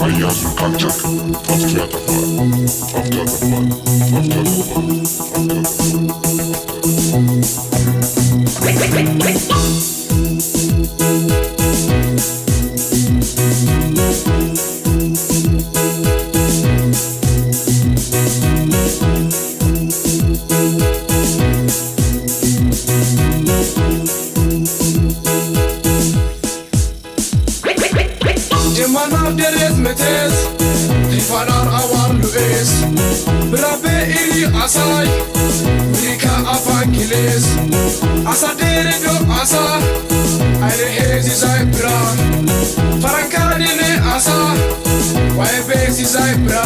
አያያዙን ካልቻልክ ጠፍቶ ያጠፋል። ጠፍቶ ያጠፋል። ጠፍቶ ያጠፋል። Farar awar lues Brabe iri asay Rika afangiles Asa derego asa Aire hezi zay bra Farankadine asa Wae bezi zay bra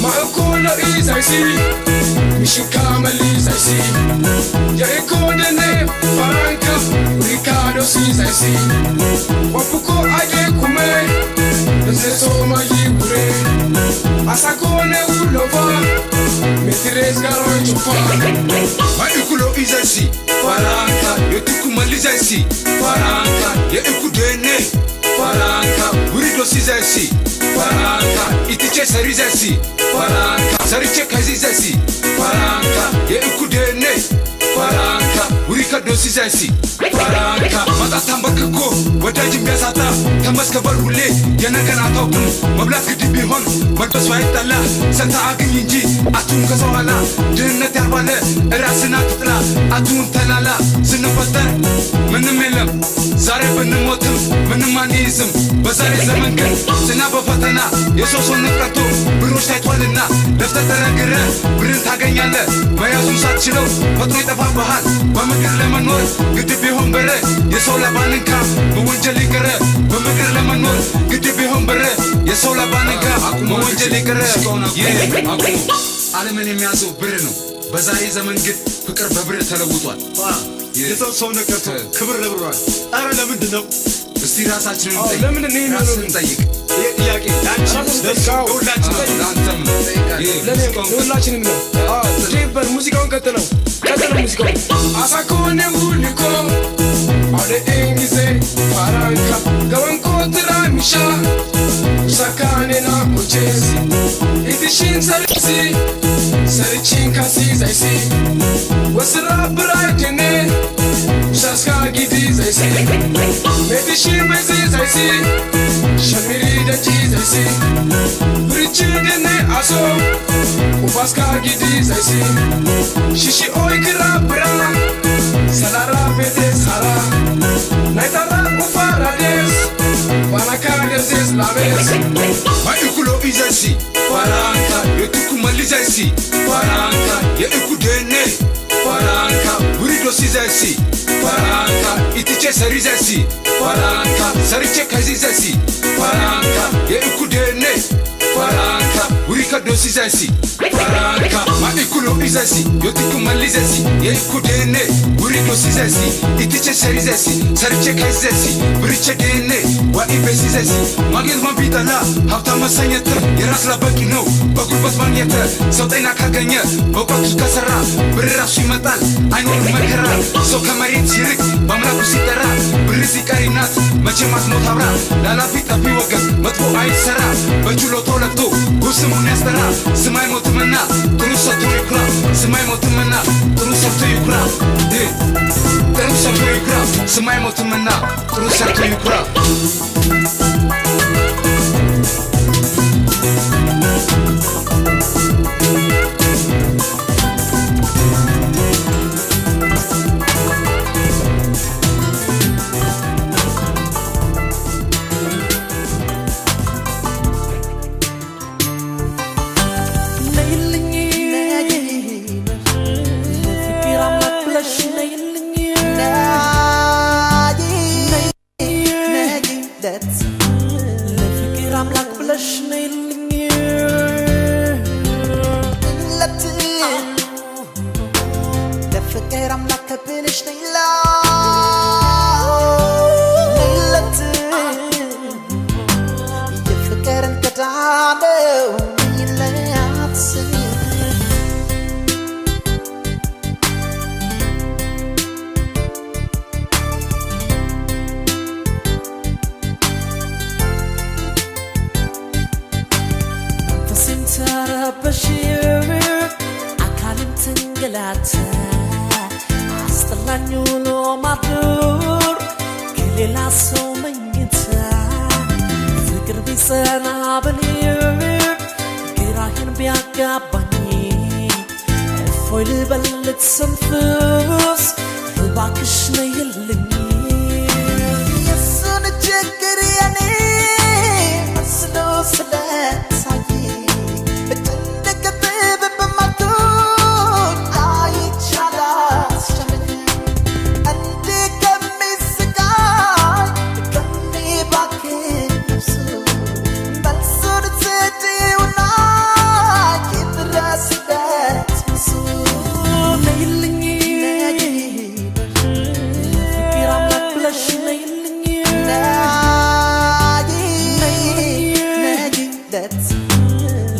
Maakolo izay si Mishikamali zay si Ya ikodene Faranka Rikado si zay si Wapuko aje kume Nzeso mayibure Asakone ulova Metres garoy chufa Maikulo izasi Faranka Yotuku izasi Faranka Yekudene Faranka Urido izasi Faranka Itiche sarizasi Faranka Sariche kazizasi Faranka Yekudene Faranka Urika dosizasi Faranka Matatambakako Wadaji miasata Tamaskabar hule Yanagana taukum Mablat gidi bihon Malbas waitala Santa agin yinji Atun kasawala Dinnet yarbale Erasina tutla Atun talala Sinafatan Menemelam Zare benemotum Menemanizm Bazare zamangan Sinaba fatana Yesoso nefrato Birosh taitwalina Lefta taragire Birin taganyale Mayazun satchilo Patro itafa bahal Bamagir lemanor Gidi bihon bere Yesola baninka Mawajali kare Bamagir lemanor Gidi bihon bere Yesola baninka Mawajali kare Aku Alamin የሚያዘው ብር ነው በዛሬ ዘመን ግን ፍቅር በብር ተለውጧል የሰው ሰው ነቀርቶ ክብር ለብሯል አረ ለምንድን ነው እስቲ ራሳችንን እንጠይቅ ለምን እኔ ነው እንጠይቅ ጥያቄ ለሁላችንም ነው ዴበር ሙዚቃውን ቀጥለው ሙዚቃውን አሳኮነ ሙሊኮ አደ እንጊዜ ፋራንካ ገወንኮ ትራሚሻ ሳካኔና ሙቼሲ ኢትሽን ሰርሲ ሰርቺን ካሲ ዛይሲ ወስራ ብራይድኔ ሻስካ ጊዲ ዛይሲ ሜትሽን መዚ ዛይሲ ሸሚሪ ደጂ ዛይሲ ብርችድኔ አሶ ኡፋስካ ጊዲ ዛይሲ ሽሺ ኦይ ግራ ብራ ሰላራ ቤቴ ሳራ ናይታራ ኡፋራዴስ ባናካ ደርሴስ ላቤስ ማይኩሎ ኢዛሲ Faranka Yotuku izasi Faranka Yekudene Faranka Urido izasi Faranka Itiche sarizasi Faranka Sariche kazizasi Faranka Yekudene Faranka Urika dosizasi Faranka Maikulo izasi Yotuku izasi Yekudene Urido izasi Itiche sarizasi Sariche kazizasi Buriche dene Wa ibesizasi Magil mabitala Hafta masanyata Yeras la baki no Bagulbat manyata Sautayna kaganya Bokatu kasara Berrasu imatal Ainur makara So kamarin sirik Bamraku sitara Berisi karinat Macemat motabra Lala fita piwaga Matko ait sara Bajulo tolakto Usumun yastara Semai motumana Turusa tuyukra Semai motumana Turusa tuyukra Turusa tuyukra Semai motumana Turusa tuyukra ረበሽው አካልም ትንገላታ አስጠላኝ ውሎ ማደር ከሌላ ሰው መኝታ ፍቅር ቢጸና በኔው ግራህን ቢያጋባኝ እፎይ ልበል ልትሰንፍስ እባክሽ ነይልኝ የሱን ችግር የኔ መስሎ ስለታየ እትንደቅብብ በማቶን አይቻላት ሸመኝ እንዲ ከሚስቃይ ከሚባክን ነፍሱ መልሱን ስጪውና ይድረስበት ምሱ ነይልኝ ፍቅር አምላክ ብለሽ ነይልኝ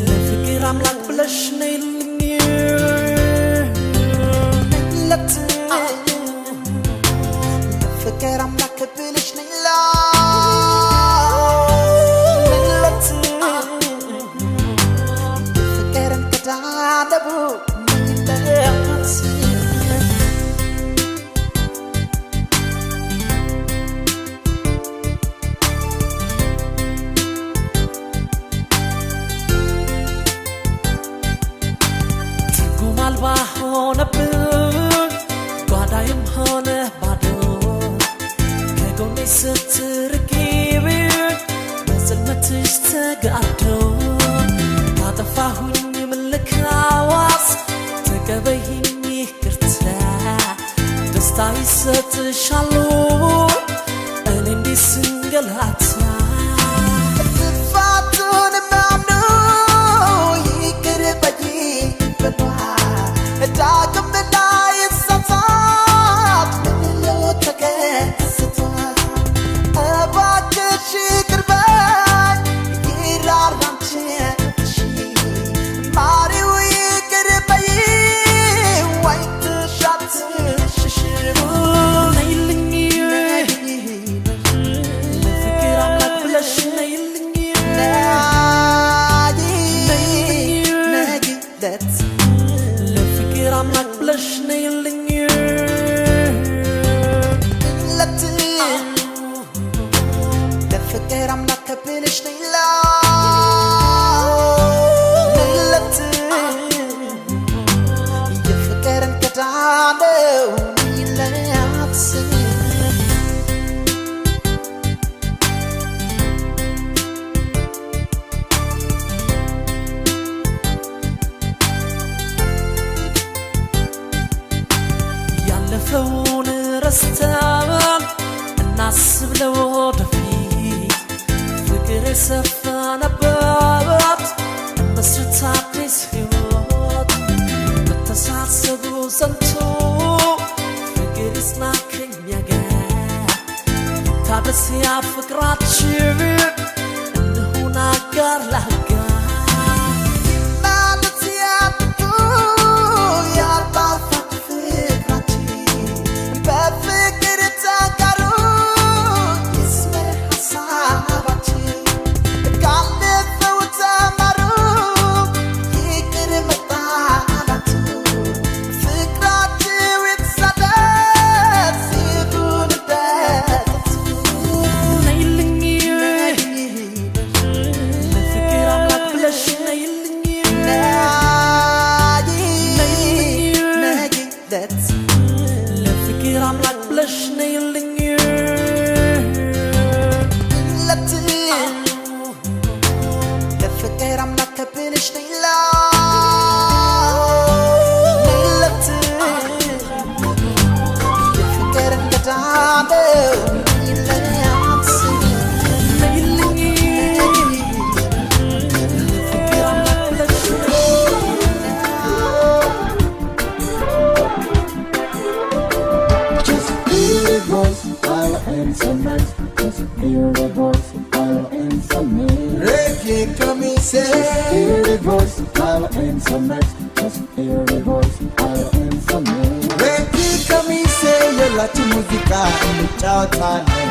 ለፍቅር አምላክ ብለሽ ነይልኝ ለፍቅር አምላክ ብለሽ ነይላት ፍቅርን ከዳለቡ ነይላት አልባ ሆነብኝ ጓዳይም ሆነ ባዶ ከጎኔ ስትርቂኝ በጽልመትሽ ተጋዶ ካጠፋሁኝ ምልካዋስ ተቀበይኝ ይቅርታ ደስታ ይሰጥሻሉ እኔ እንዲህ ስንገላታ ጥፋቱን ማምኖ ይቅር በይኝ ዳግም እንዳይሳሳት ምንለው ተከስቷል እባክሽ ይቅር በይኝ ይራራምችሽ ማሪው ይቅር በይኝ ዋይትሽ አትሽሽ ነይልኝ ለፍቅር አምላክ ብለሽ ነይልኝ ለፍቅር አምላክ ብለሽ ነይልኝ ለፍቅር አምላክ ብለሽ ነይላት የፍቅርን ከዳለው ነይላት ያለፈውን ረስተን እናስብ ለወደፊት ፍቅር የሰፈነበት መስርት አዲስ ሕይወት መተሳሰቡ ጸንቶ ፍቅር ይጽና ከኛ ጋር ታደስ ያ ፍቅራችን እንሁን አጋር ለአጋር ለፍቅር አምላክ ብለሽ ነይልኝ ለፍቅር አምላክ ብለሽ ነይላት የፍቅርን ከዳለው ነይላት ነይልኝ ለፍቅር አምላክ ብለሽ Hear the voice of power and some mercy. Reggae come say Hear the voice of power and some mercy. Just hear the voice of power and some mercy. Reggae come say you like musica in the chawtanen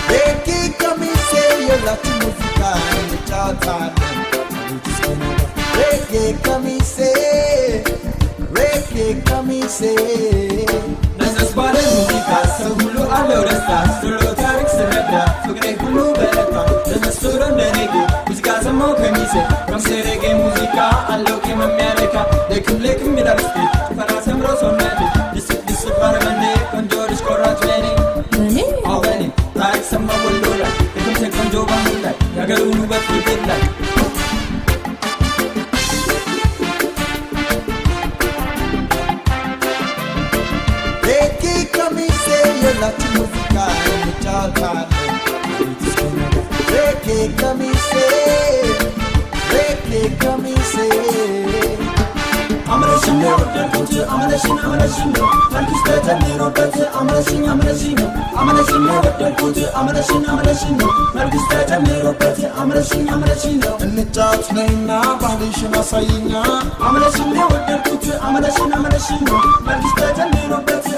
Reggae come say you like musica in the chawtanen Reggae camise, reggae camise. Let's ball in musica, so hulu allo resta, solo tarik sereda, fugre hulu bereka. Let's solo nerego, musica samo camise. From reggae musica, allo che m'america. Lekum mirasti, para sembro sonati. This paragane, con George Corrad Lenny. How many? Tarik samo bulula, lekum se con Joe Bamula. Yaga ulu bat kibilla. Reggae camise, you like the musica in the Jaltan. Reggae camise, reggae camise. Amrashin, Amrashin, Amrashin, Marcus Tatanero, Amrashin, Amrashin, Amrashin, Amrashin, Amrashin, Marcus Tatanero, Amrashin, Amrashin, In the Jaltan, Bahlishan Asayina. Amrashin, Amrashin, Amrashin, Marcus Tatanero,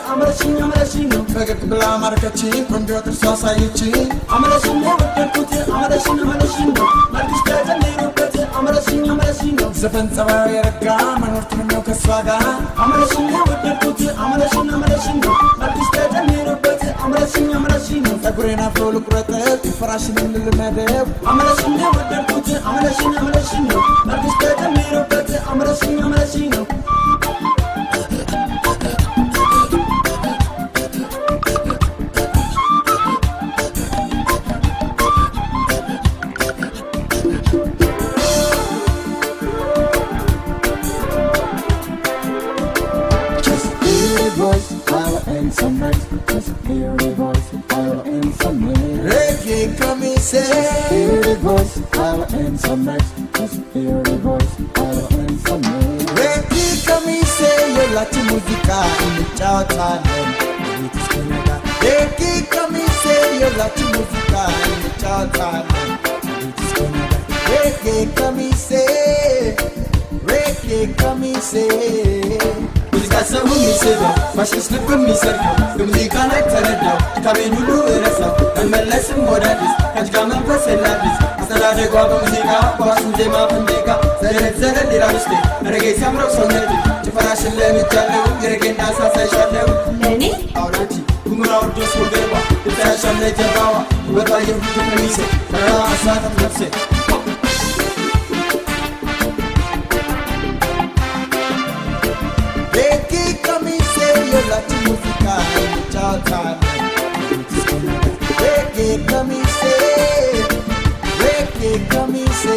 Amrashin, Amrashin, ፈገግ ብላ ማርከችኝ ቆንጆ ጥርሷ አሳየችኝ Amrashin, Amrashin, Amrashin, Marcus Tatanero, Amrashin, Amrashin, ዘፈን ጸባዩ የረጋ መኖር ትምኛው ከሷ ጋር Amrashin, Amrashin, Amrashin, Marcus Tatanero, Amrashin, Amrashin, ፀጉሬን አፍሮ ልቁረጠው ፍራሽን ልልመደው Amrashin, Amrashin, Amrashin, Marcus Tatanero, Amrashin, Amrashin. Just hear the voice, power and some nights. Just hear the voice, power and some nights. Reggae camise, Hear the voice, power and some nights. Just hear the voice, power and some nights. reggae camise, የላችን ሙዚቃ እንጫወታለን ቤት እስኪነጋ reggae camise, የላችን ሙዚቃ እንጫወታለን ቤት እስኪነጋ reggae camise, reggae camise. ሙዚቃ ሰው የሚስበው ፋሽስ ልብ የሚሰርቀው በሙዚቃ ላይ ተረዳው ካቤን ሁሉ እረሳው መመለስም ወደ አዲስ ከጅጋ መንፈስ የላዲስ አስተዳደጓ በሙዚቃ ኳሱን ዜማ ፍንዴቃ ዘረት ሌላ ምስቴ ረጌ ሲያምረው ሰውነቴ ጭፈራሽን ለምጃለው የረጌን ዳንስ አሳይሻለው ለኔ አውራንቺ ጉሙራ ወርዶስ ወገባ ልታያሻም ላይ ጀርባዋ ውበቷ የሁሉ ከሚሴ ተራ አሳታት ነፍሴ reggae camise, የላችን ሙዚቃ እንጫወታለን ቤት እስኪነጋ reggae camise, reggae camise.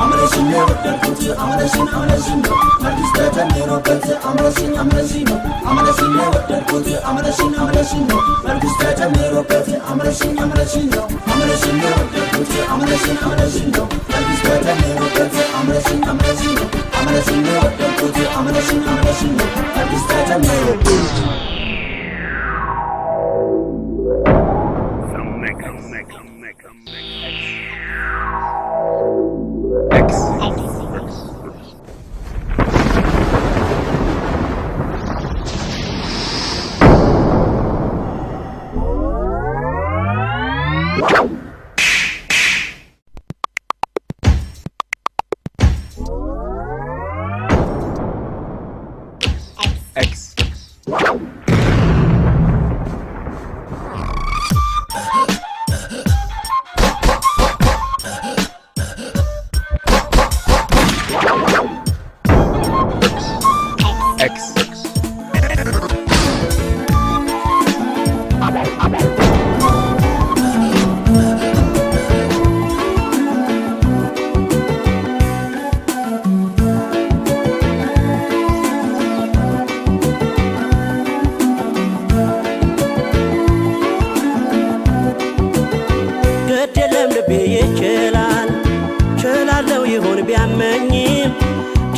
Amrashin, ወደድኩት Amrashin, Amrashin, Marcus Tatanero, Amrashin, Amrashin, Amrashin, ወደድኩት Amrashin, Amrashin, Marcus Tatanero, Amrashin, Amrashin, Amrashin, ወደድኩት Amrashin, Amrashin, Marcus Tatanero, Amrashin, Amrashin, Amrashin, ወደድኩት Amrashin, Amrashin, Marcus Tatanero.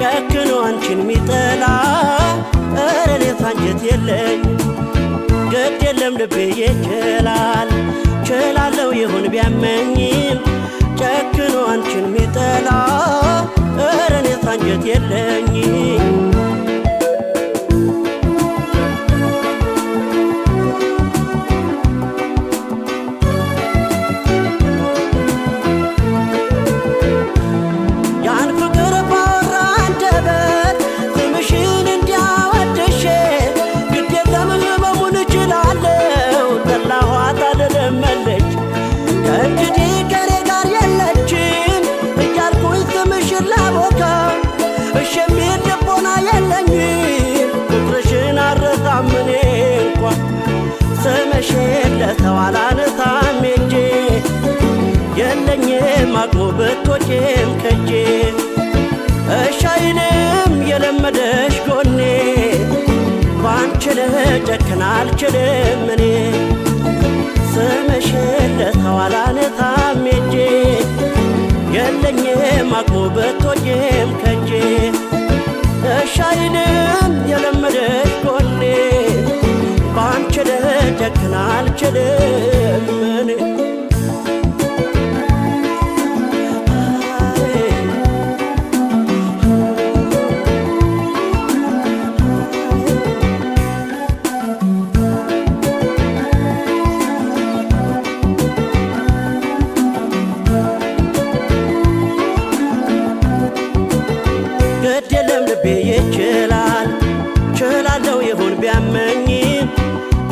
ጨክኖ አንቺን ሚጠላ ኧረ እኔስ አንጀት የለኝ ግድ የለም ልቤ ይችላል ችላለው ይሁን ቢያመኝም ጨክኖ አንቺን ሚጠላ ኧረ እኔስ አንጀት የለኝ ስመሽለተው አላነሳም እጄ የለኝም አቅሙ ብትወጪም ከጄ እሺ አይልም የለመደሽ ጎኔ ባንቺ ልጨክን አልችልም እኔ ስመሽለተው አላነሳም እጄ የለኝም አቅሙ ብትወጪም ከጄ እሺ አይልም የለመደሽ ጎኔ ባንቺ ልጨክን አልችልም እኔ ይችላል ችላለው ይሁን ቢያመኝ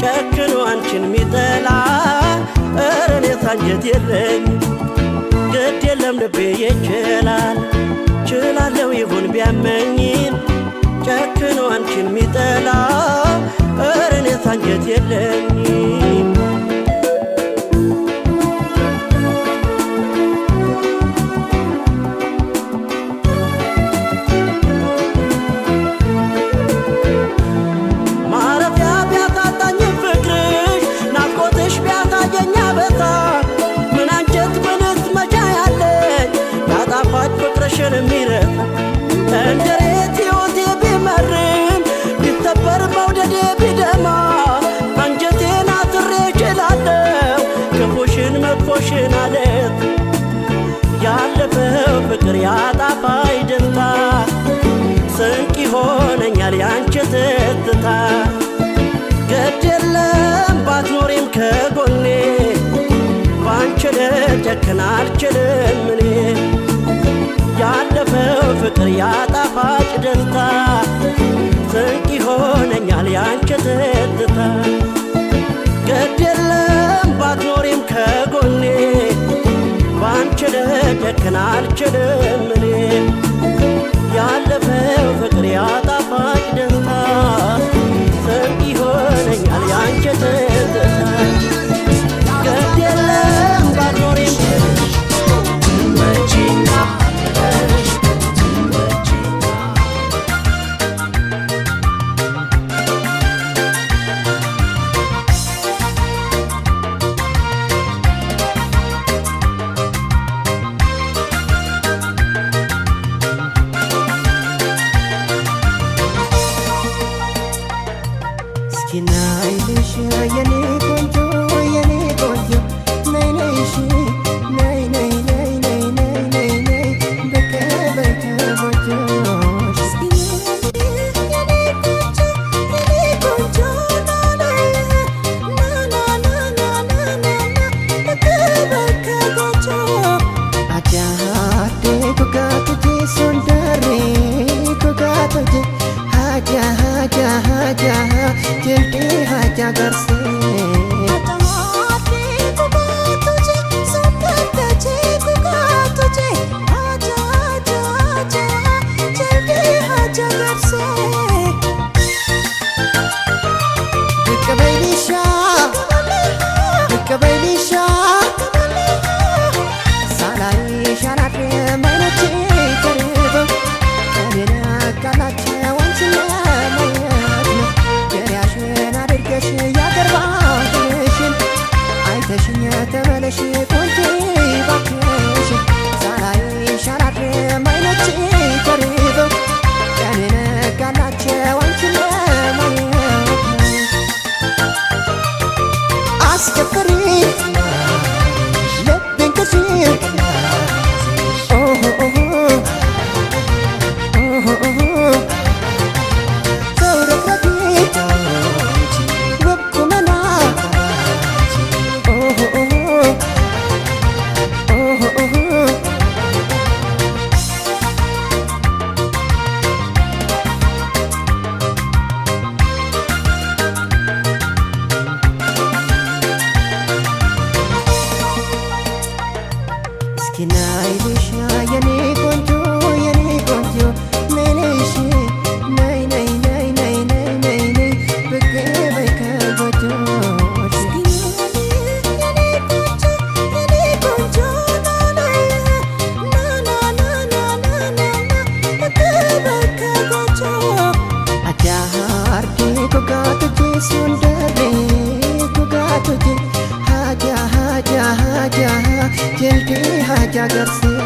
ጨክኖ አንቺን ሚጠላ እኔ ሳንጀት የለኝ ግድ የለም ልቤ ይችላል ችላለው ይሁን ቢያመኝ ጨክኖ አንቺን ሚጠላ እኔ ሳንጀት የለኝ ፍቅርሽን የሚረፍ እንደሬት ሕይወቴ ቢመርም ቢሰበር መውደዴ ቢደማ አንጀቴን አስሬ እችላለሁ ክፉሽን መጥፎሽን አለት ያለፈው ፍቅር ያጣፋኝ ደስታ ስንቅ ይሆነኛል ያንቺ ትዝታ ግድ የለም ባትኖሪም ከጎኔ ባንቺ ልጨክን አልችልም እኔ ያለፈው ፍቅር ያጣፋጭ ደስታ ስንቅ ይሆነኛል ያንቺ ትዝታ ግድ የለም ባትኖሪም ከጎኔ ባንቺ ልጨክን አልችልም እኔ ያለፈው ፍቅር ያጣፋጭ ደስታ ስንቅ ይሆነኛል ያንቺ ትዝታ ግድ የለም ባትኖሪም جلدي حاجة قرصي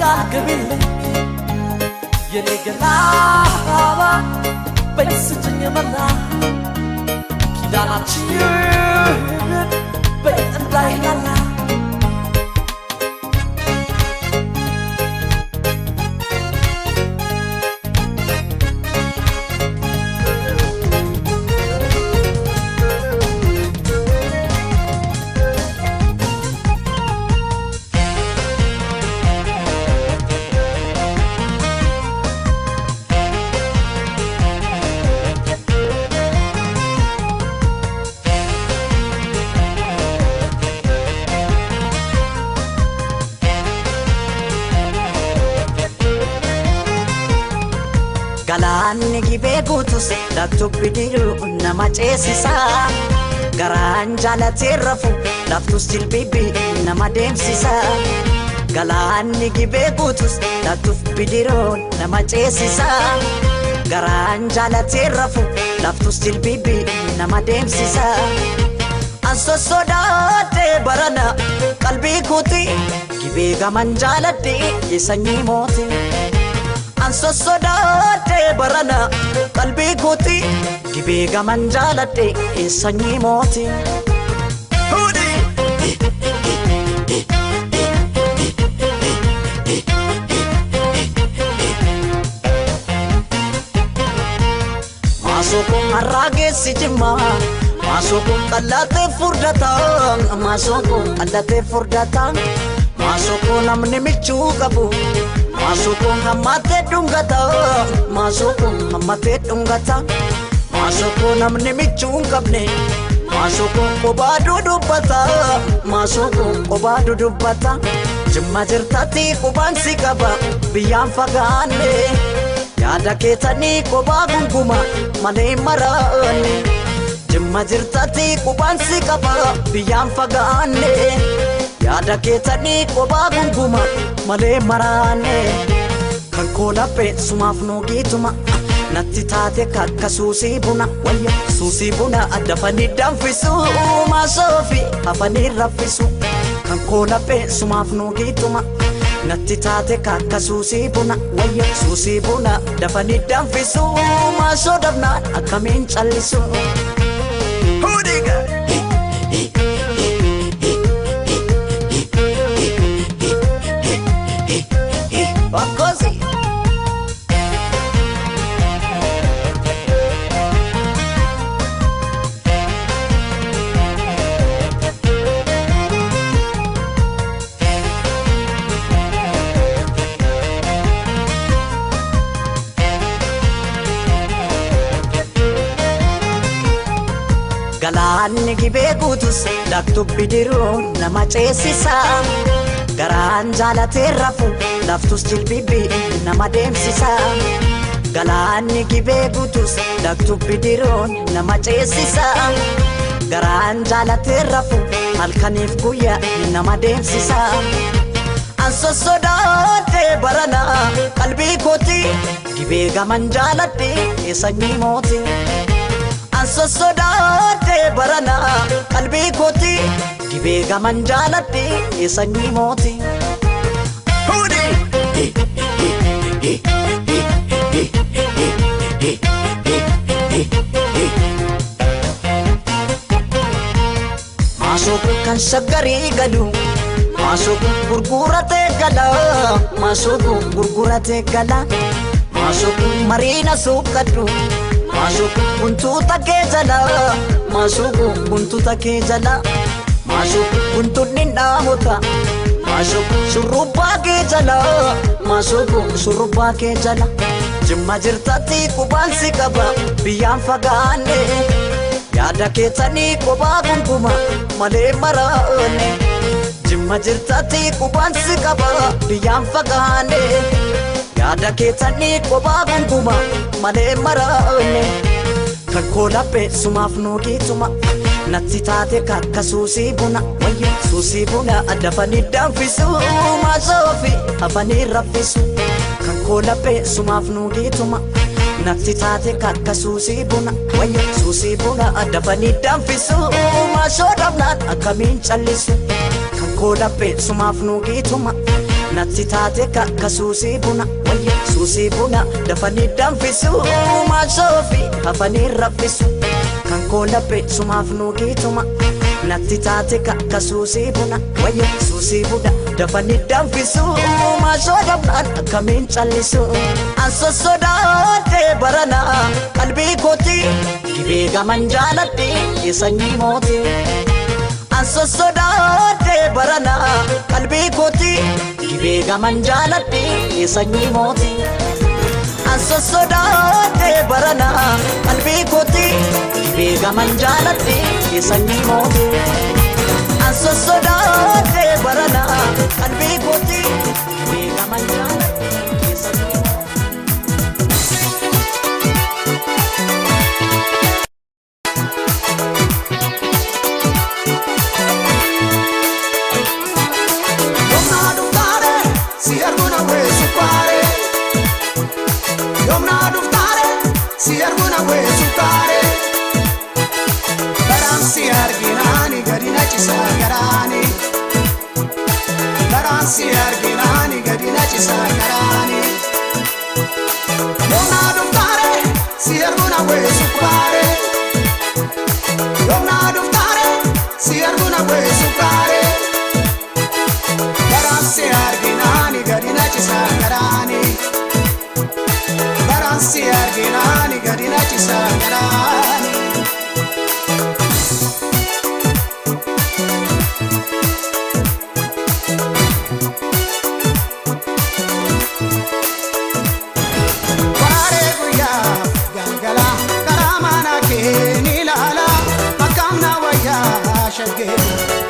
I ቃል ግቢልኝ የኔ ገላ በስጭኝ መላ ኪዳናችን በእንዳይላላ Galaanni gibee guutus laftubbi diru nama ceesisa garaan jaalatee rafu laftus jilbibi nama deemsisa Galaanni gibee guutus laftubbi diru nama ceesisa garaan jaalatee rafu laftus jilbibi nama deemsisa Anso sodaate barana qalbii kuuti gibee gaman jaaladde sanyii mooti Anso sodaate barana qalbii kuuti gibee gaman jaaladde sanyii mooti Maasokon harraageessi jimma Maasokon qallatee furdata Maasokon qallatee furdata Maasokon namni michuu qabu Maasokon hammatee dhungata Maasokon hammatee dhungata Maasokon namni michuu qabne Maasokon qobaa dudubbata Maasokon qobaa dudubbata Jimma jirtatti qubaan si qaba biyyaan fagaanne Yaada keetanii qobaa gunguma malee maraanne Jimma jirtatti qubaan si qaba biyyaan fagaanne Yaada keetanii qobaa gunguma malee maraanne Kan koolaphee sumaaf nuugituma natti taate kakka suusii buna wayya suusii buna dafanii danfisu maasoofi hafanii raffisu Kan koolaphee sumaaf nuugituma Natti taate kakka suusii buna wayya suusii buna dafanii danfisu maasoo dhabnaan akkamiin callisu Hudiga Wakkosi Galaanni gibee guutus laftubbi diru nama ceesisa garaan jaalatee rafu laftus jilbibi nama deemsisa Galaanni gibee guutus laftubbi diru nama ceesisa garaan jaalatee rafu halkaniif guyyaa nama deemsisa Anso sodaate barana qalbii kooti gibee gaman jaaladde sanyii mooti Anso sodaate barana qalbii kooti gibee gaman jaaladde sanyii mooti Maasokon kan shaggarii galu Maasokon gurguratee gala Maasokon gurguratee gala Maasokon mariina suuqadhu Maasokon guntuuta kee jala Maasokon guntuuta kee jala Maasokon guntuunni dhaamota Maasokon shurrubbaa kee jala Maasokon shurrubbaa kee jala Jimma jirtatti qubaan si qaba biyyaan fagaanne Yaada keetanii qobaa gunguma malee maraanne Jimma jirtatti qubaan si qaba biyyaan fagaanne Yaada keetanii qobaa gunguma malee maraanne Kan koolaphee sumaaf nuugituma natti taate kakka suusii buna wayya suusii buna dafanii danfisu maasoofi hafanii raffisu Kan koolaphee sumaaf nuugituma Natti taate kakka suusii buna wayya suusii buna dafanii danfisu maasoo dhabnaan akkamiin callisu Kan koolaphee sumaaf nuugituma natti taate kakasuusii buna wayya suusii buna dafanii danfisu maasoofi hafanii raffisu kan koolabre sumaaf nuugiituma natti taate kakasuusii buna wayya suusii buna dafanii danfisu maasoo dabnaan akkamiin callisu ansossodaatee barana qalbii kooti gibee gaman jaaladhe sanyii mooti ansossodaatee barana qalbii kooti gibee gaman jaaladhe sanyii mooti ansossodaatee barana qalbii kooti gibee gaman jaaladhe sanyii mooti ansossodaatee barana qalbii kooti gibee gaman jaaladhe sanyii mooti. Si arguna wesu kare Baran si arginani gadina chisa garani Baran si arginani gadina chisa garani Yomna duftare si arguna wesu kare Yomna duftare si arguna wesu kare Baran si arginani gadina chisa garani Si arginani gadina chisa garani Ware guya galgala karamana ke nilala makamna waya shage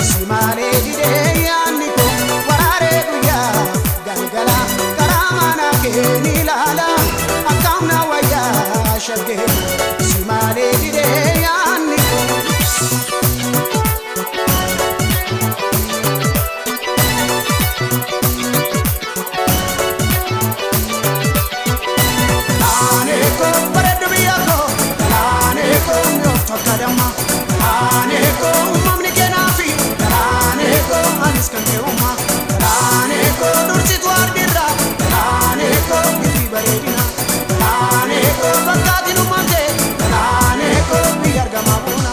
simale dide yanni ko ware guya galgala karamana ke nilala shage simale dide yanni ane ko paredu biyako ane ko nyofta kadama ane ko mamni kenafi ane ko anis kante uma ane ko dursi tuar dirra ane ko bibi baredina ane ko bakati numante ane ko biyar gamabuna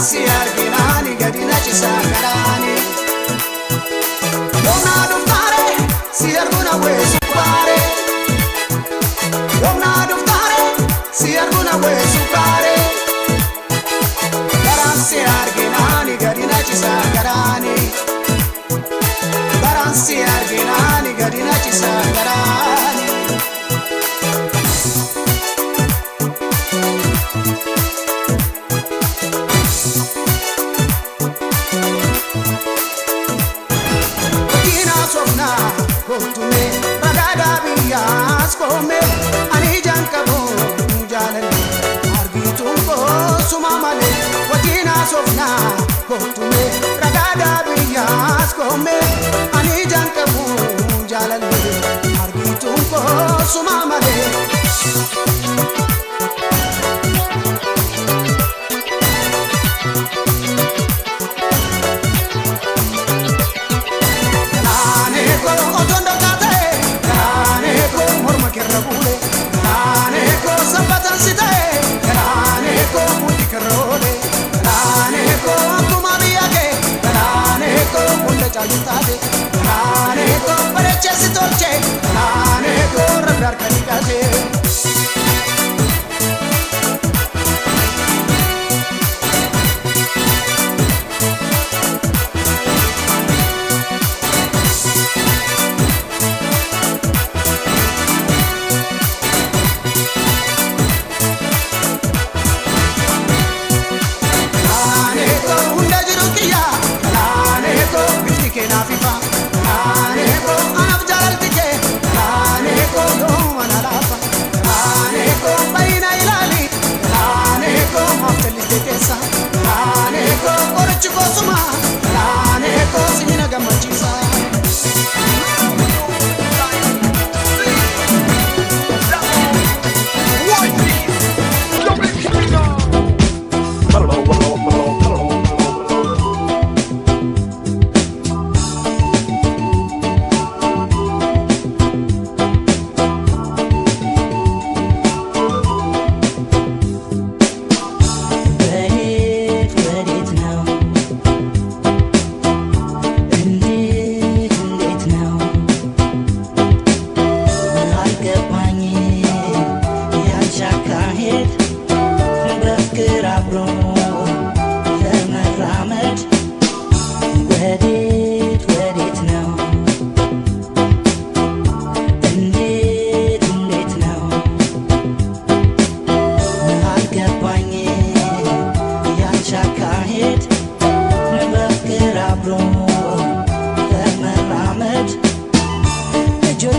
Si arginani gadina chisa garani Yomna duftare si arguna wesu kare Yomna duftare si arguna wesu kare Baran si arginani gadina chisa garani Baran si arginani gadina chisa garani sofna gotume ragada biyas kome ani jankabo jalale argitu ko sumamale wajina sofna gotume ragada biyas kome ani jankabo jalale argitu ko sumamale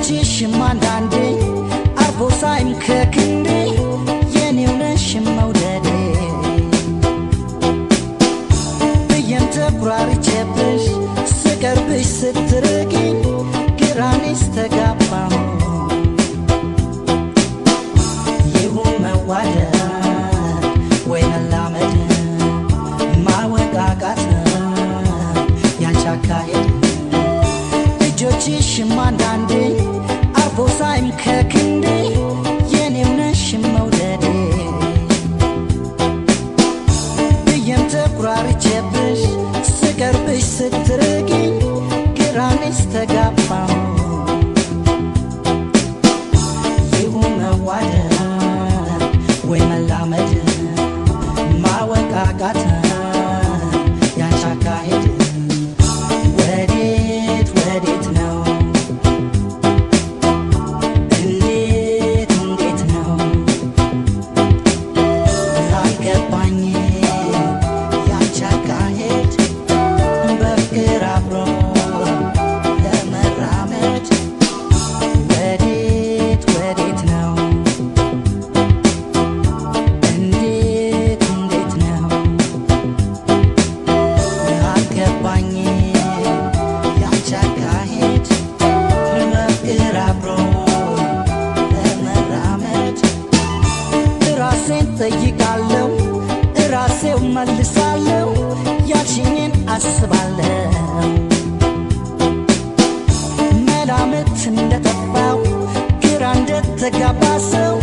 ልጆችሽም አንዳንዴ አርፎ ሳይም ከክንዴ የኔው ነሽ መውደዴ ብዬም ተኩራርቼብሽ ስቀርብሽ ስትርቂኝ ግራኔስ ተጋባሁ ይሁን መዋደድ ወይ መላመድ ማወቃቃት ያንቺ አካሄድ ልጆችሽም አንዳንዴ አርፎ ሳይም ከክንዴ የኔው ነሽ መውደዴ ብዬም ተኩራርቼብሽ ስቀርብሽ ስትርቂኝ ግራኔስ ተጋባሁ ይሁን መዋደድ ወይ መላመድ ማወቃቃት ያንቺ አካሄድ ወዴት ወዴት ነው እንዴት እንዴት ነው አልገባኝ ያንቺ አካሄድ በፍቅር አብሮ ለመራመድ ወዴት ወዴት ነው እንዴት እንዴት ነው አልገባኝ ያንቺ አካሄድ በፍቅር አብሮ ለመራመድ ራሴን ጠይቃለሁ ራሴው መልሳለሁ ያልሽኝን አስባለሁ መላምት እንደጠፋው ግራ እንደተጋባ ሰው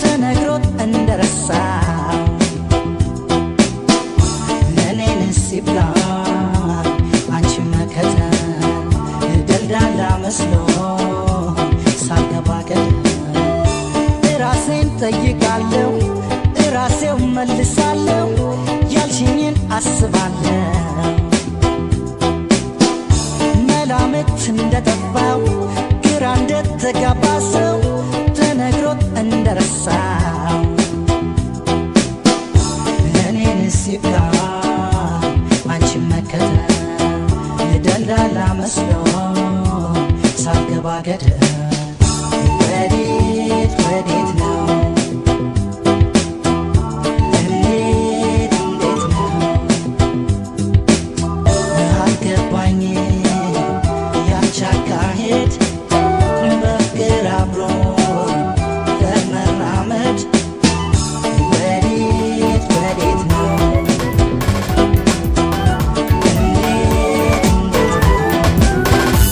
ተነግሮት እንደረሳው ለኔን ሲብላ አንቺ መከተል ደልዳላ መስሎ ሳልገባ ገደል ራሴን ጠይቃለሁ ራሴው መልሳለሁ ያልሽኝን አስባለሁ መላምት እንደጠፋው ግራ እንደተጋባ ሰው ተነግሮት እንደረሳው ለኔን ሲብላ አንቺ መከተል ደልዳላ መስሎ ሳልገባ ገደል ወዴት ወዴት ነው እንዴት እንዴት ነው አልገባኝ ያንቺ አካሄድ በፍቅር አብሮ ለመራመድ ወዴት ወዴት ነው እንዴት እንዴት ነው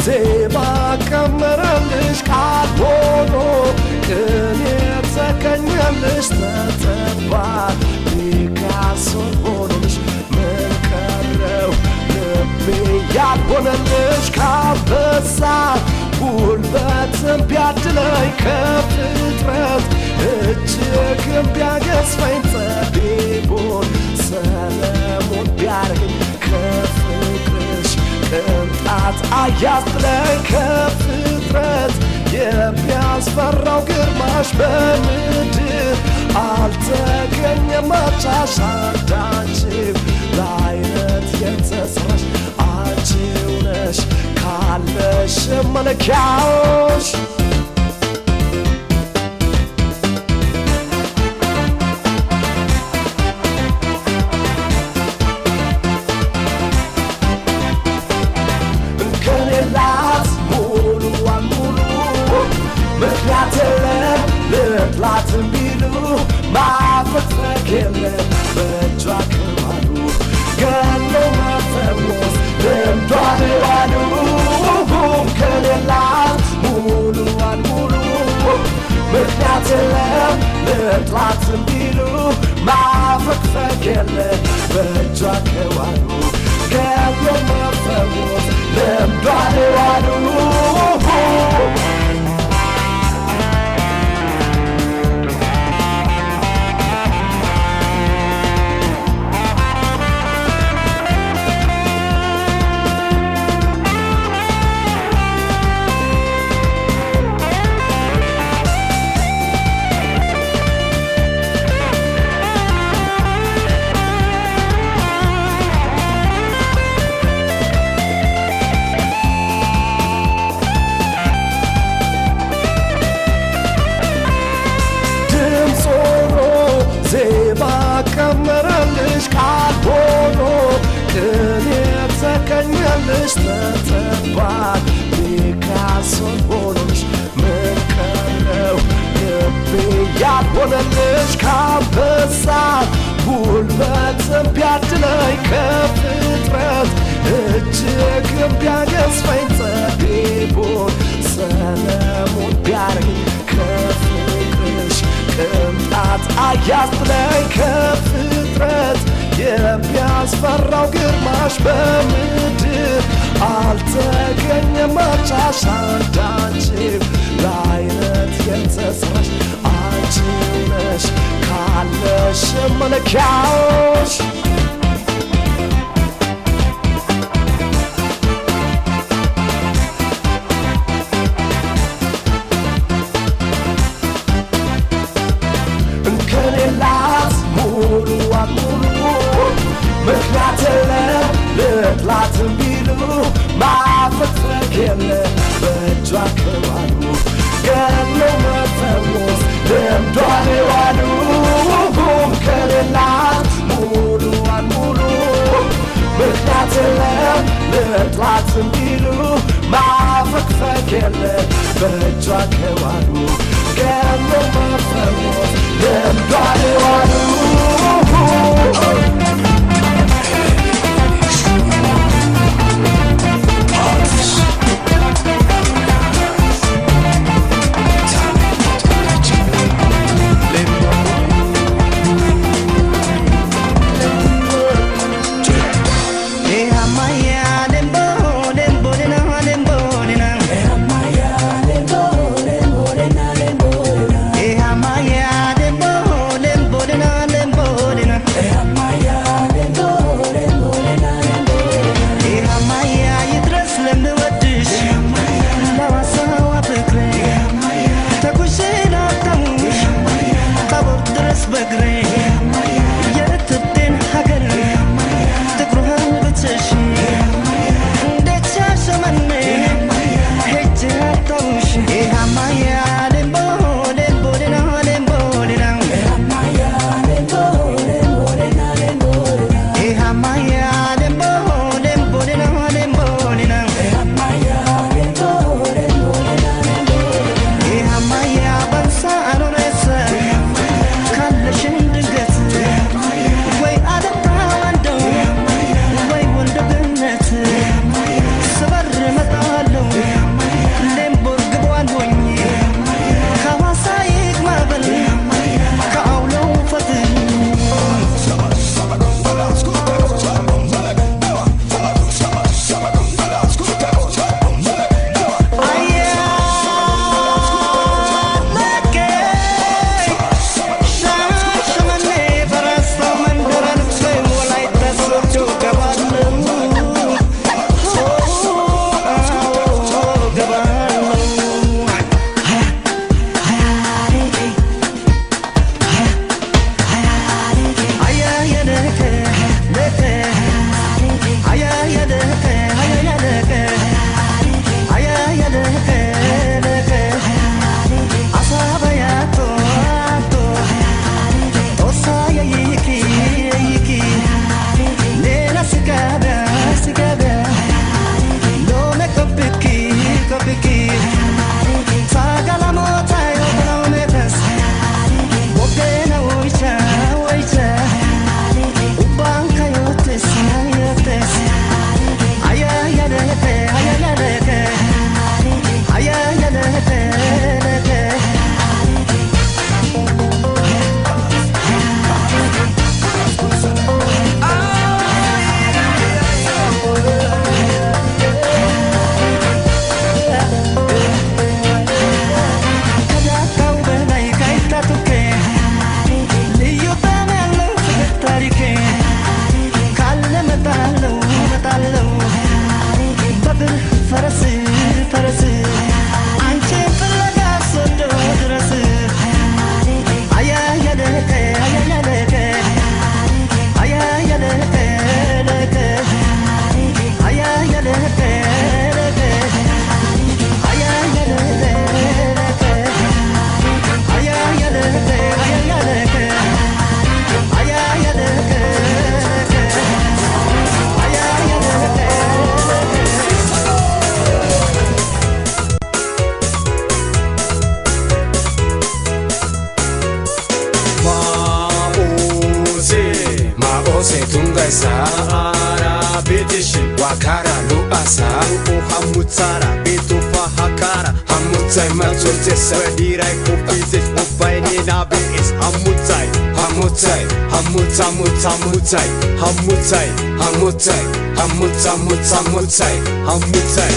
ዜማ ቀመረልሽ ቃል ሆኖ ቅኔ ተቀኘልሽ ተተባል ፒካሶ ሆኖልሽ ምን ቀረው ልቤ ያልሆነልሽ ካበሳ ጉልበትም ቢያድለኝ ከፍጥረት አያስጥለኝ ከፍጥረት የሚያስፈራው ግርማሽ በምድር አልተገኘም አቻሽ አንዳንቺው ለዓይነት የተሰራሽ አንቺው ነሽ ካለሽ መለኪያዎች ከሌላት ሙሉዋን ሙሉ ምክንያት የለም ልጥላትም ቢሉ ማፈግፈግ የለም በእጇ ክባሉ ገሎ መፈወስ ልምዷን ዋሉ ከሌላት ሙሉዋን ሙሉ ምክንያት የለም ልጥላትም ቢሉ ማፈግፈግ የለም በእጇ ክባሉ ገሎ መፈወስ ልምዷን ዋሉ ቀመረልሽ ቃል ሆኖ ቅኔ ተቀኘልሽ ተተባል ፒካሶን ሆኖሽ ምን ቀረው ልቤ ያልሆነልሽ ከአንበሳ ጉልበትም ቢያድለኝ ከፍጥረት እጅግም ቢያገዝፈኝ ጠቢቡን ሰለሞን ቢያረኝ ከፍቅርሽ ቅንጣት አያስጥለኝ ከፍጥረት የሚያስፈራው ግርማሽ በምድር አልተገኘም አቻሽ አንዳንቺው ለዓይነት የተሰራሽ አንቺው ነሽ ካለሽ መለኪያዎች ከሌላት ሙሉዋን ሙሉ ምክንያት የለም ልጥላትም ቢሉ ማፈግፈግ የለም በእጇ ክባሉ ገሎ መፈወስ ልምዷን ዋሉ ከሌላት ሙሉዋን ሙሉ ምክንያት የለም ልጥላትም ቢሉ ማፈግፈግ የለም በእጇ ክባሉ ገሎ መፈወስ ልምዷን ዋሉ Hey, Sara betishi wakara lo asa hamutsara betu fahakara hamutsai matsote sadirai kopizes opaini nabe is hamutsai hamutsai hamutsamutsai hamutsai hamutsai hamutsamutsai hamutsai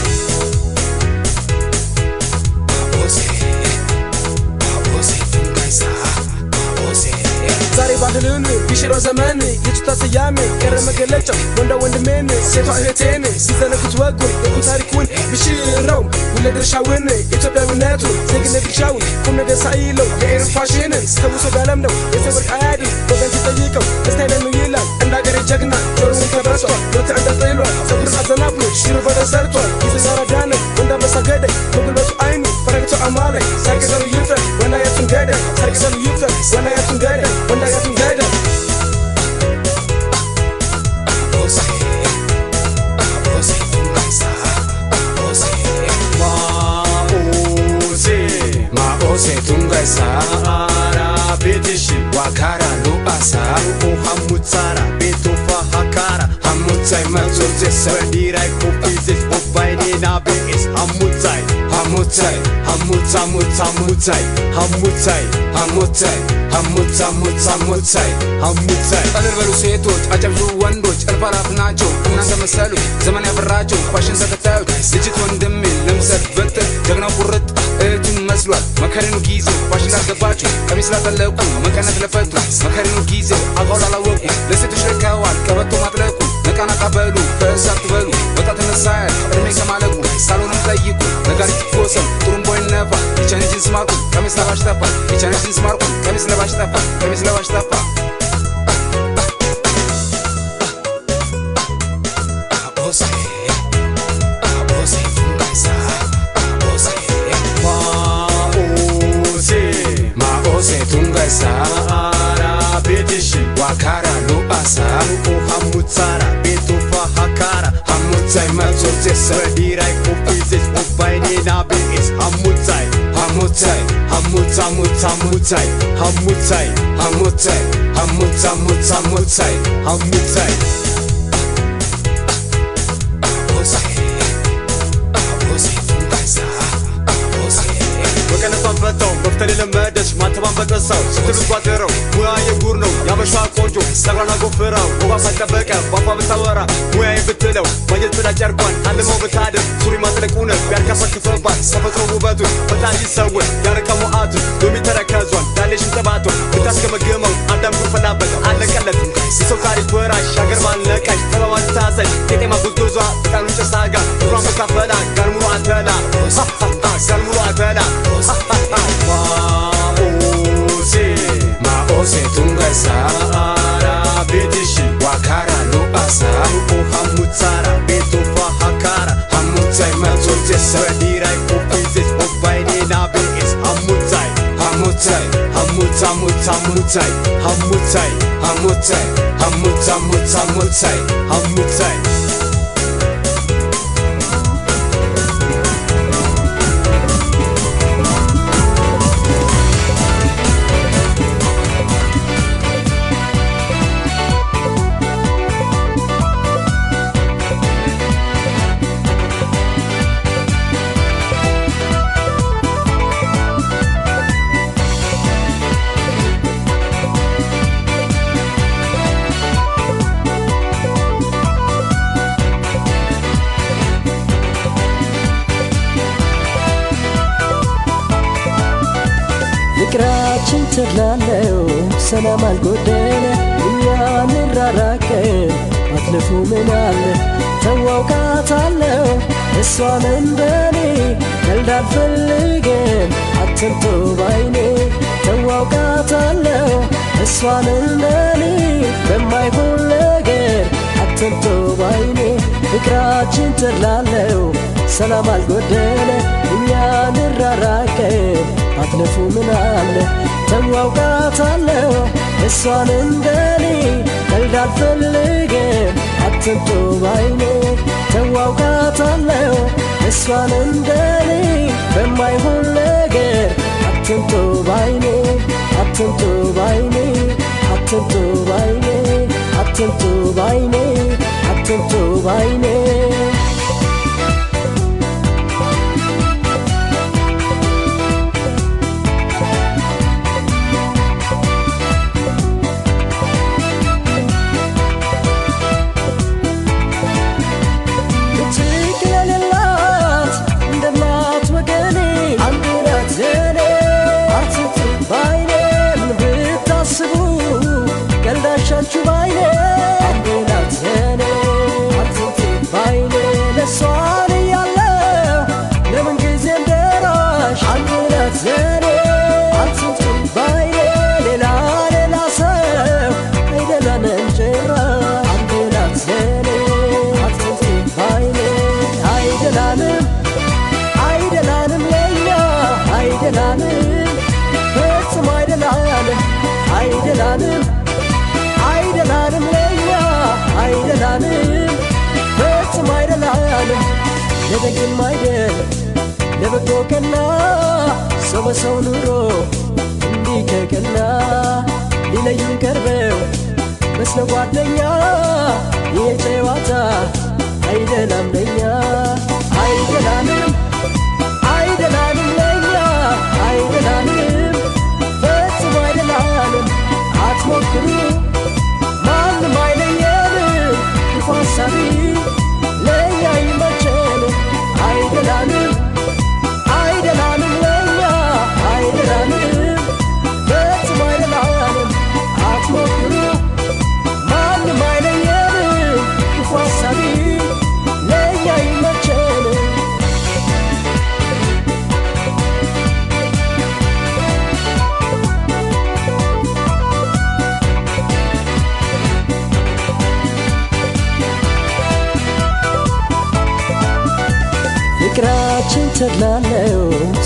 ዛሬ ባድልን ቢሽሮ ዘመን የቱታ ስያሜ ቀረ መገለጫው ወንዳ ወንድሜን ሴቷ እህቴን ሲዘነጉት ወጉን የቁ ታሪኩን ቢሽረው ውለድርሻውን ኢትዮጵያዊነቱን ዜግነት ብቻውን ቁም ነገር ሳይለው የኤርን ፋሽንን ተውሶ ጋለም ነው የሰብር አያዲ ወገን ሲጠይቀው እስታይለኑ ይላል እንዳገሬ ጀግና ጆሮውን ተበርሷል ሎት እንደጥሏል ሰብር አዘናብሎ ሽሮ በደሰርቷል ይዘሳረዳነ ወንዳ በሳገደ በጉልበቱ አይኑ ፈረግቶ አማላይ ሳይገዘሩ ይፍረድ ወንዳየቱን ገደ ሳይገዘሩ ይፍረድ ወንዳየቱን ገደ ወንዳየቱን ገደ Maose tunga sara betishi wakara lo asa hamutsara betu fahakara hamutsai matsote sadirai kopizes opaini nabe is hamutsai hamutsai hamutsamutsai hamutsai hamutsamutsai አለበሉ ሴቶች አጨብጩ ወንዶች እልፋላፍ ናቸው እናንተ መሰሉ ዘመን ያፈራቸው ፋሽን ተከታዮች ልጅት ወንድሜ ለምሰል በትር ጀግናው ቁርጥ እህቱን መስሏል መከሪኑ ጊዜ ፋሽን ላስገባችሁ ቀሚስ ላጠለቁ መቀነት ለፈቱ መከሪኑ ጊዜ አቋል አላወቁ ለሴቶች ልከዋል ቀበቶ ማጥለቁ ነቃናቃ በሉ በእሳት በሉ ወጣትነት ሳያል እድሜ ከማለቁ ሳሎንም ጠይቁ ነጋሪት ይፎሰም ጥሩምቦ ይነፋ የቻኔጅን ስማርኩ ቀሚስ ለባሽ ጠፋ የቻኔጅን ስማርኩ ቀሚስ ለባሽ ጠፋ ቀሚስ ለባሽ ጠፋ Maose tunga sara betishi wakara lo asa hamutsara betu fahakara hamutsai matsote sadirai kopizes opaini nabe is hamutsai hamutsai ወቀነቷን ፈታው መፍተል ለመደሽ ማተባን በጠሳው ስትሉት ጓደረው ሙያ የጉር ነው ያበሻ ቆንጆ ሰራና ጎፍራው ወባ ሳይጠበቀ ባፋ ብታወራ ሙያ ብትለው ማየት ብላ ጨርቋን አለመው ብታድር ሱሪ ማጥለቁነ ቢያርከፈክፈባት ተፈጥሮ ውበቱን በጣም ይሰውን ያረቀሙ አቱ ሎሚ ተረከዟን ዳሌሽን ተባቶ ብታስገመገመው አዳም ጉርፈላበት አለቀለት የሰው ታሪክ ወራሽ ሀገር ባልነቃሽ ተባባል ታሰሽ ቄጤማ ጉዝጉዟ በጣም ጨሳጋ ሩራን በካፈላ ጋርሙሉ አተላ ጋርሙሉ አተላ Maose tunga sara betishi wakara lo asa hamutsara betu fahakara hamutsai matsote sadirai kopizes opaini nabe is hamutsai hamutsai ፍቅራችን ተድላለው ሰላም አልጎደለ እኛ እንራራቅን አትልፉ ምን አለ ተዋውቃታለው እሷን እንደኔ ቀልድ አልፈልግም አትምቶ ባይኔ ተዋውቃታለው እሷን እንደኔ በማይሆን ነገር አትምቶ ባይኔ ፍቅራችን ተድላለው ሰላም አልጎደለ እኛ እንራራቅን አትልፉ ምን አለ ተዋውቃታለው እሷን እንደኔ ቀልድ አልፈልግም አትምቶ ባይኔ ተዋውቃታለው እሷን እንደኔ በማይሆን ነገር አትምቶ ባይኔ አትምቶ ባይኔ አትምቶ ባይኔ አትምቶ ባይኔ አትምጡ ባይኔ ቀልዳሻችሁ ባይኔ አንዴላት ዘኔ አትምጡ ባይኔ ለሷን እያለው ለምን ጊዜም ደራሽ አንዴላት ዘኔ አትምጡ ባይኔ ሌላ ሌላ ሰው አይደለንም ጭራሽ አንዴላት ዘኔ አትምጡ ባይኔ አይደላንም አይደላንም ለኛ አይደላንም ፈጽሞ አይደላንም አይደላንም አይደላንም ለኛ አይደላንም ፈጽሞ አይደላንም ለደግም አይደል ለበጎ ቀና ሰው በሰው ኑሮ እንዲህ ከቀና ሊለዩን ቀርበው መስለ ጓደኛ ይህ ጨዋታ አይደላም ለኛ አይደላንም አይደላንም ለኛ አይደላንም ፈጽሞ አይደላንም አትሞክሩ ማንም አይለየንም ክፉ ሐሳቢ ለእኛ ይመቸን አይደላንም አይደላንም ለእኛ አይደላንም ፈጽሞ አይደላንም አትሞክሩ ማንም አይለየንም ክፉ ሐሳቢ ለእኛ ይመቸን ፍቅራችን ተድላለው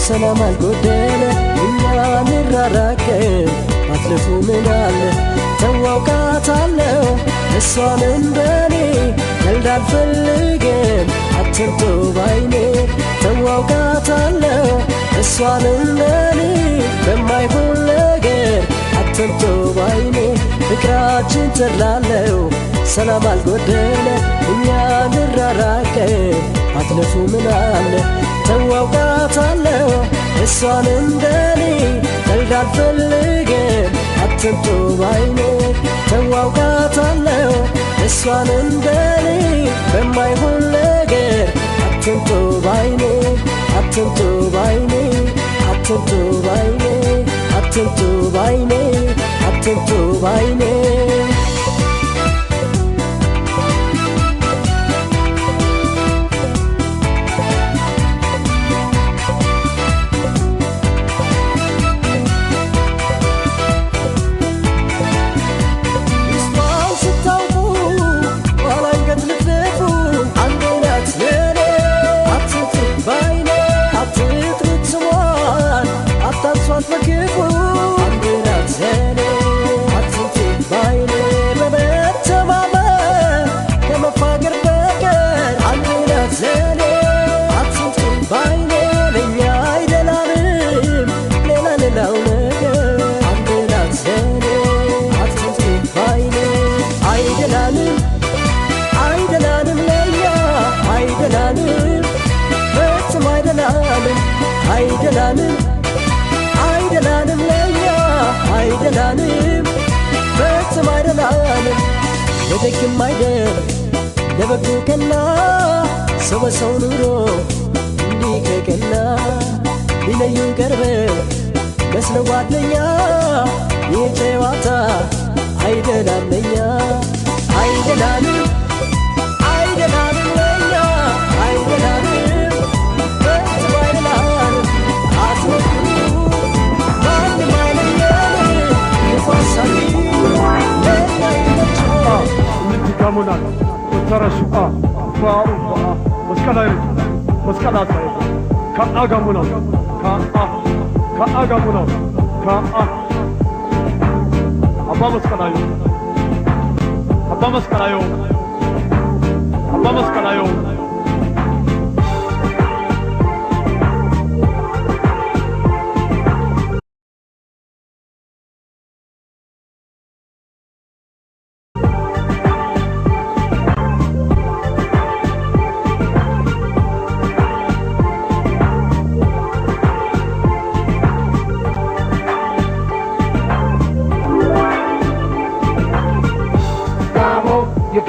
ሰላም አልጎደለ እኛ ንራራቅን አትልፉ ምናለ ተዋውቃታለው እሷን እንደኔ ቀልድ አልፈልግም አትምጡ ባይኔ ተዋውቃታለው እሷን እንደኔ በማይሆን ነገር አትምጡ ባይኔ ፍቅራችን ተድላለው ሰላም አልጎደለ እኛ ንራራቅን አትለፉ ምናለ ተዋውቃታለው እሷን እንደኔ ቀልድ አልፈልግም አትምጡ ባይኔ ተዋውቃታለው እሷን እንደኔ በማይሆን ነገር አትምጡ ባይኔ አትምጡ ባይኔ አትምጡ ባይኔ አትምጡ ባይኔ አትምጡ ባይኔ በክፉ አንድናት ዘኔ አትምጡ ባይኔ በመተማመን ከመፋገር በቀር አንድናት ዘኔ አትምጡ ባይኔ ለእኛ አይደላንም ሌላ ሌላው ነገር አንድናት ዘኔ አትምጡ ባይኔ አይደላንም አይደላንም ለእኛ አይደላንም ፈጽሞ አይደላንም አይደላንም አይደላንም ለኛ አይደላንም ፈጽሞ አይደላንም ለደግም አይደል ለበጎ ቀና ሰው በሰው ኑሮ እንዲህ ከቀና ሊለዩን ቀርበው መስለ ጓደኛ ይህ ጨዋታ አይደላም ለኛ አይደላንም አይደላንም ለኛ አይደላንም ፈጽሞ አይደላንም አትሞክሩ Gamunal, Utarashuka, Fauba, Muskalai, Muskalata, Ka Agamunal, Ka Agamunal, Ka Abamuskalayo, Abamuskalayo, Abamuskalayo.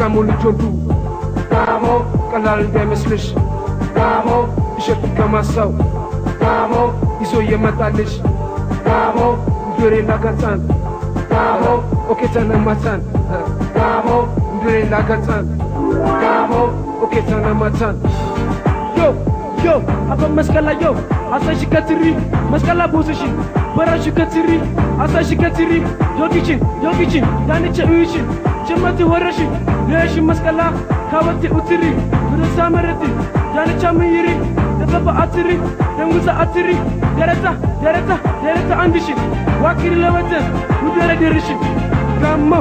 የጋሞ ልጅ ወንዱ ጋሞ ቀላል እንዳይመስልሽ ጋሞ እሸቱ ከማሳው ጋሞ ይዞ የመጣልሽ ጋሞ እንዱሬላ ገጻን ጋሞ ኦኬተነ ማታን ጋሞ እንዱሬላ ገጻን ጋሞ ኦኬተነ ማታን ዮ አፈ መስቀላ ዮ አሳሽ ከትሪ መስቀላ ቦስሽ በራሽ ከትሪ አሳሽ ከትሪ ዮጊችን ያንቺ እይሽን ጀመት ወረሽ ለሽ መስቀላ ካወቲ ኡትሪ ብረሳ መረቲ ያንቺ ምይሪ ተፈባ አትሪ ደንጉዛ አትሪ ደረታ አንድሽ ዋኪር ለወተ ውደረ ደርሽ ጋሞ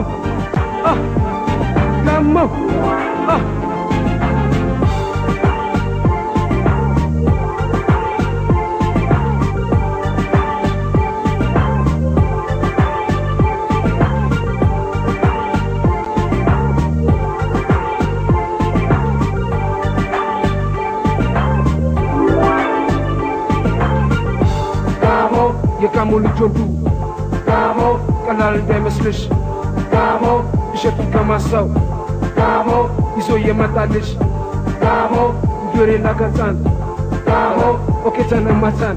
የጋሞ ልጅ ወንዱ ጋሞ ቀላል እንዳይመስልሽ ጋሞ እሸቱ ከማሳው ጋሞ ይዞ የመጣልሽ ጋሞ እንዱሬላ ገጻን ጋሞ ኦኬተነ ማታን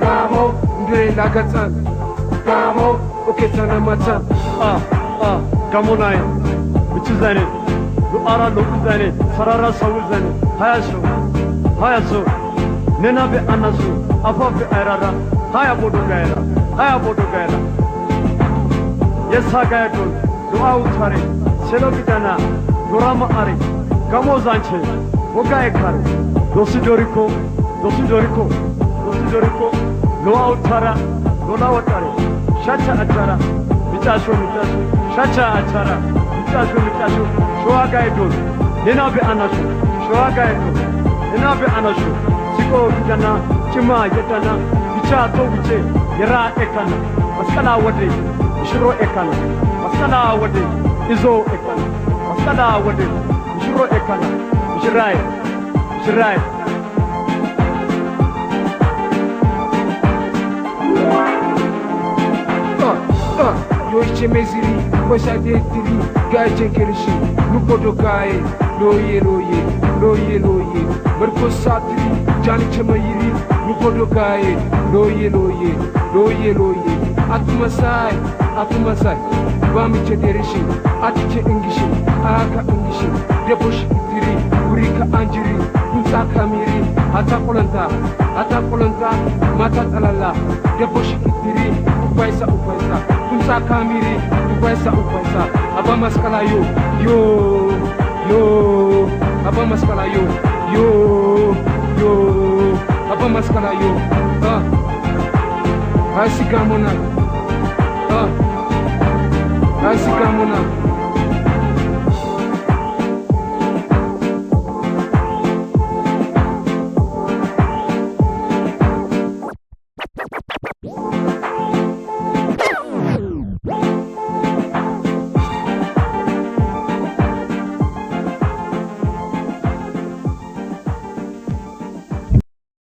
ጋሞ እንዱሬላ ገጻን ጋሞ ኦኬተነ ማታን ጋሞ ናይ ብቻ ዘኔ ሉአራ ሎቁ ዘኔ ሰራራ ሰው ዘኔ ሀያ ሰው ነናቤ አናሱ አፋቤ አይራራ haya bodo gaela yesa gaedon du'a utare selo bidana dorama are gamo zanche boga ekare dosi doriko du'a utara dola watare shacha achara bitasho shacha achara bitasho shoa gaedon nenabe anashu siko bidana chima yetana to biche yara ekana maskala wade shiro ekana maskala wade izo ekana maskala wade shiro ekana shirai yoiche meziri kosa detiri gaje kerishi nukodo kae loye merko satri jani chemayiri nukodo kae loye atumasai bamiche derishi atiche ingishi aka ingishi deboshi itiri urika anjiri kunta kamiri atakolanta mata talala deboshi itiri upaisa kunta kamiri upaisa aba maskala yo aba maskala yo aba maskala yo Asigamona